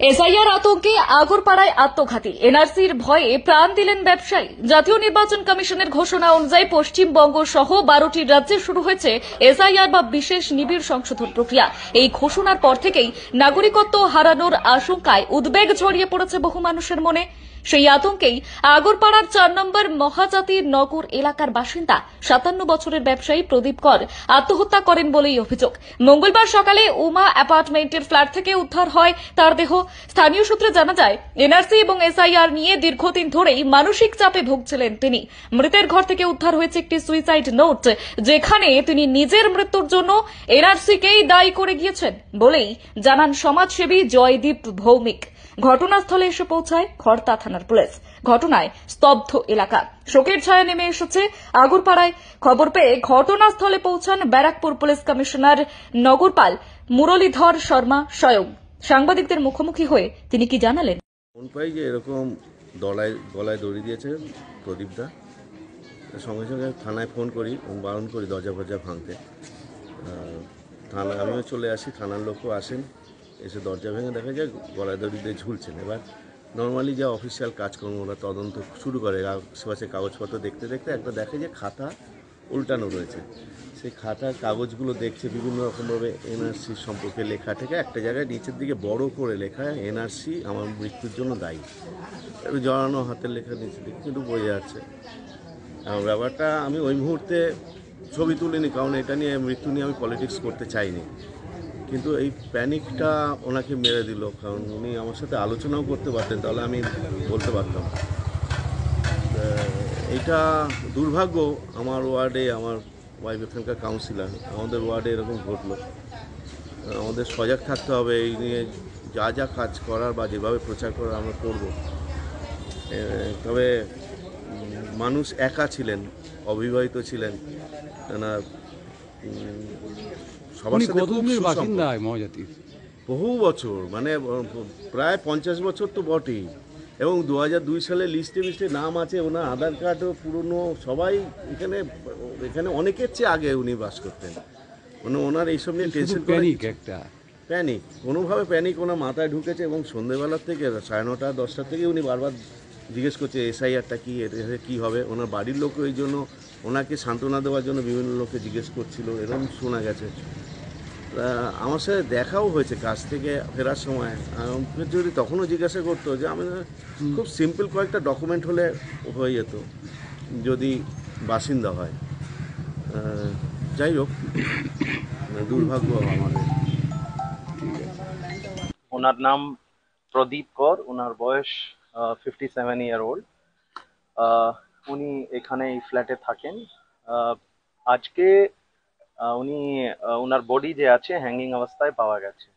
SIR আতঙ্কে আগরপাড়ায় আত্মঘাতী, এনআরসির ভয়ে প্রাণ দিলেন ব্যবসায়ী। জাতীয় নির্বাচন কমিশনের ঘোষণা অনুযায়ী পশ্চিমবঙ্গ সহ 12টি রাজ্যে শুরু হয়েছে এসআইআর বা বিশেষ নিবিড় সংশোধন প্রক্রিয়া। এই ঘোষণার পর থেকেই নাগরিকত্ব হারানোর আশঙ্কায় উদ্বেগ ছড়িয়ে পড়েছে বহু মানুষের মনে। সেই আতঙ্কেই আগরপাড়ার 4 নম্বর মহাজাতির নগর এলাকার বাসিন্দা 57 বছরের ব্যবসায়ী প্রদীপ কর আত্মহত্যা করেন বলেই অভিযোগ। মঙ্গলবার সকালে উমা অ্যাপার্টমেন্টের ফ্ল্যাট থেকে উদ্ধার হয় তার দেহ। স্থানীয় সূত্রে জানা যায়, এনআরসি এবং এসআইআর নিয়ে দীর্ঘদিন ধরেই মানসিক চাপে ভুগছিলেন তিনি। মৃতের ঘর থেকে উদ্ধার হয়েছে একটি সুইসাইড নোট, যেখানে তিনি নিজের মৃত্যুর জন্য এনআরসিকেই দায়ী করে গিয়েছেন বলেই জানান সমাজসেবী জয়দীপ ভৌমিক। ঘটনাস্থলে এসে পৌঁছায় খড়তা থানার পুলিশ। ঘটনায় স্তব্ধ এলাকা, শোকের ছায়া নেমে এসেছে আগরপাড়ায়। খবর পেয়ে ঘটনাস্থলে পৌঁছান ব্যারাকপুর পুলিশ কমিশনার নগরপাল মুরলীধর শর্মা স্বয়ং। সাংবাদিকদের মুখোমুখি হয়ে তিনি কি জানালেন? ফোন পাই যে এরকম গলায় দড়ি দিয়েছে প্রদীপদা। সঙ্গে সঙ্গে থানায় ফোন করি এবং বারণ করি দরজা ফরজা ভাঙতে। আমিও চলে আসি, থানার লোকও আসেন, এসে দরজা ভেঙে দেখা যায় গলায় দড়ি দিয়ে ঝুলছেন। এবার নর্মালি যা অফিসিয়াল কাজকর্ম ওরা তদন্ত শুরু করে, আশেপাশে কাগজপত্র দেখতে দেখতে একটা দেখে যে খাতা উল্টানো রয়েছে। সেই খাতার কাগজগুলো দেখছে বিভিন্ন রকমভাবে এনআরসি সম্পর্কে লেখা থেকে একটা জায়গায় নিচের দিকে বড় করে লেখা এনআরসি আমার মৃত্যুর জন্য দায়ী। একটু জড়ানো হাতের লেখা নিচের দিকে কিন্তু বোঝা যাচ্ছে। ব্যাপারটা আমি ওই মুহূর্তে ছবি তুলিনি, কারণ এটা নিয়ে মৃত্যু নিয়ে আমি পলিটিক্স করতে চাইনি। কিন্তু এই প্যানিকটা ওনাকে মেরে দিল, কারণ উনি আমার সাথে আলোচনাও করতে পারতেন, তাহলে আমি বলতে পারতাম। এইটা দুর্ভাগ্য আমার ওয়ার্ডে, আমার ওয়াইফ এখানকার কাউন্সিলর, আমাদের ওয়ার্ডে এরকম ঘটলো। আমাদের সজাগ থাকতে হবে, এই নিয়ে যা যা কাজ করার বা যেভাবে প্রচার করার আমরা করব। তবে মানুষ একা ছিলেন, অবিবাহিত ছিলেন, সবার সাথে বহু বছর, মানে প্রায় 50 বছর তো বটেই। এবং 2002 সালে লিস্টে নাম আছে, ওনার আধার কার্ডও পুরনো। সবাই এখানে অনেকের চেয়ে আগে উনি বাস করতেন। মানে ওনার এইসব নিয়ে টেনশন, প্যানিক কোনোভাবে প্যানিক ওনার মাথায় ঢুকেছে। এবং সন্ধ্যেবেলার থেকে 9:30 10টা থেকে উনি বারবার জিজ্ঞেস করছে এসআইআরটা কি, এটা কী হবে। ওনার বাড়ির লোক ওই জন্য ওনাকে সান্ত্বনা দেওয়ার জন্য বিভিন্ন লোককে জিজ্ঞেস করছিল, এরকম শোনা গেছে। আমার সাথে দেখাও হয়েছে কাজ থেকে ফেরার সময়। যদি তখনও জিজ্ঞাসা করতো যে আমি খুব সিম্পল কয়েকটা ডকুমেন্ট হলে হয়ে যেত যদি বাসিন্দা হয়। যাই হোক, দুর্ভাগ্য আমাদের। ওনার নাম প্রদীপ কর, ওনার বয়স 57 ইয়ার ওল্ড। উনি এখানে এই ফ্ল্যাটে থাকেন। আজকে উনি ওনার বডি যে আছে হ্যাঙ্গিং অবস্থায় পাওয়া গেছে।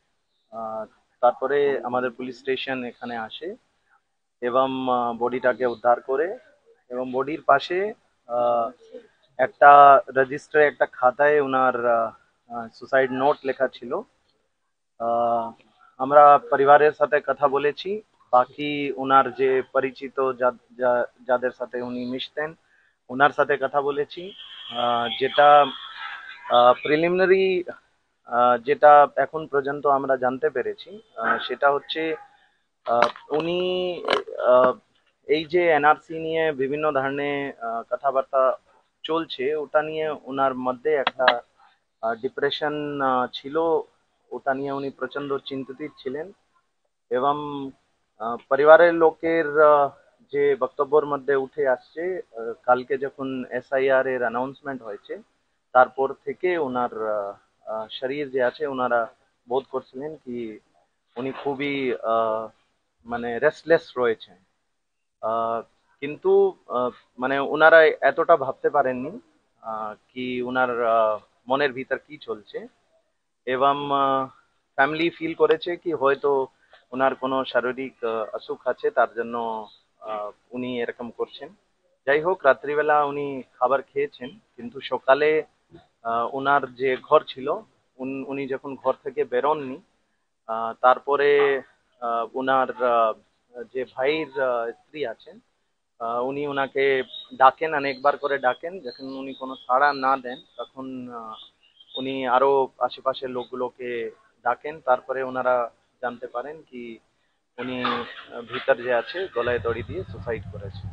তারপরে আমাদের পুলিশ স্টেশন এখানে আসে এবং বডিটাকে উদ্ধার করে, এবং বডির পাশে একটা রেজিস্টারে একটা খাতায় ওনার সুসাইড নোট লেখা ছিল। আমরা পরিবারের সাথে কথা বলেছি, বাকি ওনার যে পরিচিত যাদের সাথে উনি মিশতেন ওনার সাথে কথা বলেছি। যেটা প্রিলিমিনারি যেটা এখন পর্যন্ত আমরা জানতে পেরেছি সেটা হচ্ছে উনি এই যে এনআরসি নিয়ে বিভিন্ন ধরনের কথাবার্তা চলছে, ওটা নিয়ে ওনার মধ্যে একটা ডিপ্রেশন ছিল। ওটা নিয়ে উনি প্রচন্ড চিন্তিত ছিলেন। এবং পরিবারের লোকের যে বক্তব্যের মধ্যে উঠে আসছে, কালকে যখন এসআইআর এর অ্যানাউন্সমেন্ট হয়েছে তারপর থেকে ওনার শরীর যে আছে ওনারা বোধ করছিলেন কি উনি খুবই মানে রেস্টলেস রয়েছে। কিন্তু মানে ওনারা এতটা ভাবতে পারেননি কি ওনার মনের ভিতর কি চলছে। এবং ফ্যামিলি ফিল করেছে কি হয়তো ওনার কোনো শারীরিক অসুখ আছে, তার জন্য উনি এরকম করছেন। যাই হোক, রাত্রিবেলা উনি খাবার খেয়েছেন, কিন্তু সকালে ওনার যে ঘর ছিল উনি যখন ঘর থেকে বেরোননি, তারপরে ওনার যে ভাইয়ের স্ত্রী আছেন উনি ওনাকে ডাকেন, অনেকবার করে ডাকেন। যখন উনি কোনো সাড়া না দেন তখন উনি আরো আশেপাশের লোকগুলোকে ডাকেন। তারপরে ওনারা জানতে পারেন কি উনি ভিতর যে আছে গলায় দড়ি দিয়ে সুসাইড করেছে।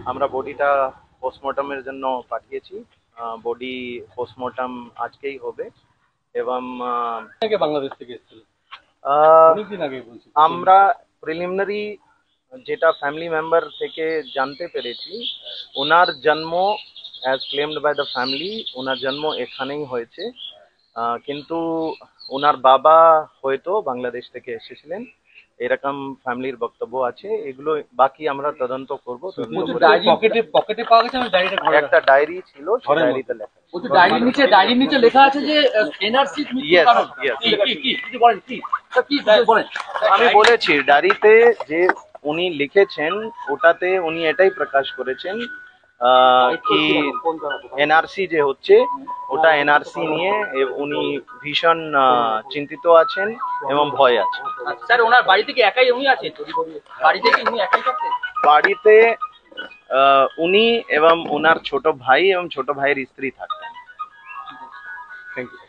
আমরা বডিটা পোস্টমর্টমের জন্য পাঠিয়েছি। বডি পোস্টমর্টম আজকেই হবে এবং থেকে বাংলাদেশ থেকে এসেছিল আহ, অনেকদিন আগে বলছি। আমরা প্রিলিমিনারি যেটা ফ্যামিলি মেম্বার থেকে জানতে পেরেছি, ওনার জন্ম as claimed by the family, ওনার জন্ম এখানেই হয়েছে, কিন্তু ওনার বাবা হয়তো বাংলাদেশ থেকে এসেছিলেন, এরকম ফ্যামিলির বক্তব্য আছে। এগুলো বাকি আমরা তদন্ত করব। তদন্ত করে ডায়েরি পকেটে পাওয়া গেছে, আমি ডায়েরিটা ঘরে একটা ডায়েরি ছিল, সেই ডায়েরিতে লেখা। বলছি ডায়েরির নিচে লেখা আছে যে এনআরসি Yes, yes. কি বলেন কি বলেন? আমি বলেছি ডায়েরিতে যে উনি লিখেছেন, ওটাতে উনি এটাই প্রকাশ করেছেন কি এনআরসি যে হচ্ছে ওটা এনআরসি নিয়ে উনি ভীষণ চিন্তিত আছেন এবং ভয় আছে। স্যার ওনার বাড়িতে কি একাই উনি আছেন? বাড়িতে কি উনি একাই থাকতেন? বাড়িতে উনি এবং ওনার ছোট ভাই এবং ছোট ভাইয়ের স্ত্রী থাকতেন। Thank you.